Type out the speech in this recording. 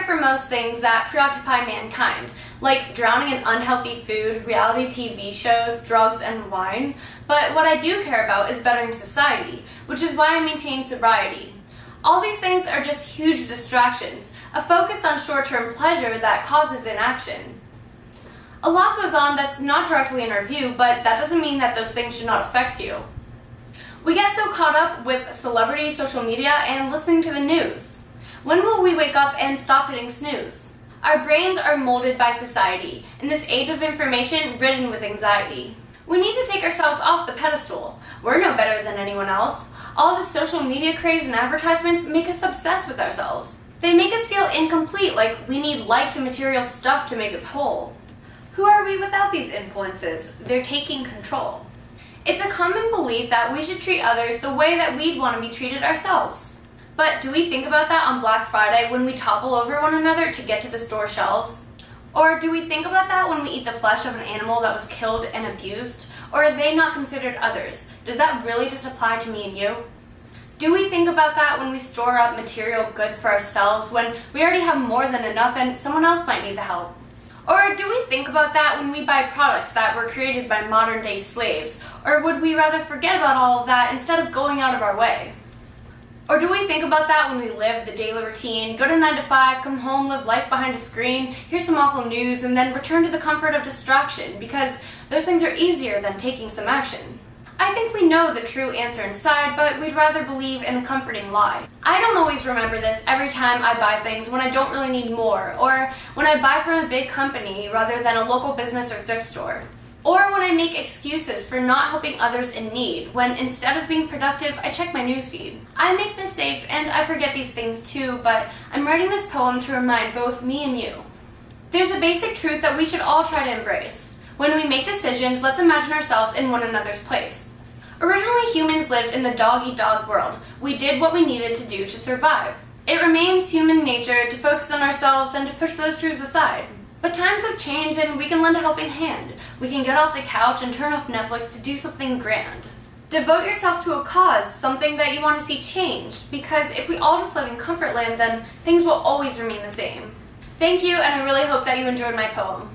for most things that preoccupy mankind, like drowning in unhealthy food, reality TV shows, drugs, and wine. But what I do care about is bettering society, which is why I maintain sobriety. All these things are just huge distractions, a focus on short-term pleasure that causes inaction. A lot goes on that's not directly in our view, but that doesn't mean that those things should not affect you. We get so caught up with celebrity, social media, and listening to the news. When will we wake up and stop hitting snooze? Our brains are molded by society, in this age of information ridden with anxiety. We need to take ourselves off the pedestal. We're no better than anyone else. All the social media craze and advertisements make us obsessed with ourselves. They make us feel incomplete, like we need likes and material stuff to make us whole. Who are we without these influences? They're taking control. It's a common belief that we should treat others the way that we'd want to be treated ourselves. But do we think about that on Black Friday when we topple over one another to get to the store shelves? Or do we think about that when we eat the flesh of an animal that was killed and abused? Or are they not considered others? Does that really just apply to me and you? Do we think about that when we store up material goods for ourselves when we already have more than enough and someone else might need the help? Or do we think about that when we buy products that were created by modern-day slaves? Or would we rather forget about all of that instead of going out of our way? Or do we think about that when we live the daily routine, go to 9 to 5, come home, live life behind a screen, hear some awful news, and then return to the comfort of distraction because those things are easier than taking some action? I think we know the true answer inside, but we'd rather believe in a comforting lie. I don't always remember this every time I buy things when I don't really need more, or when I buy from a big company rather than a local business or thrift store. Or when I make excuses for not helping others in need, when instead of being productive, I check my newsfeed. I make mistakes and I forget these things too, but I'm writing this poem to remind both me and you. There's a basic truth that we should all try to embrace. When we make decisions, let's imagine ourselves in one another's place. Originally, humans lived in the dog-eat-dog world. We did what we needed to do to survive. It remains human nature to focus on ourselves and to push those truths aside. But times have changed and we can lend a helping hand. We can get off the couch and turn off Netflix to do something grand. Devote yourself to a cause, something that you want to see changed, because if we all just live in comfort land, then things will always remain the same. Thank you, and I really hope that you enjoyed my poem.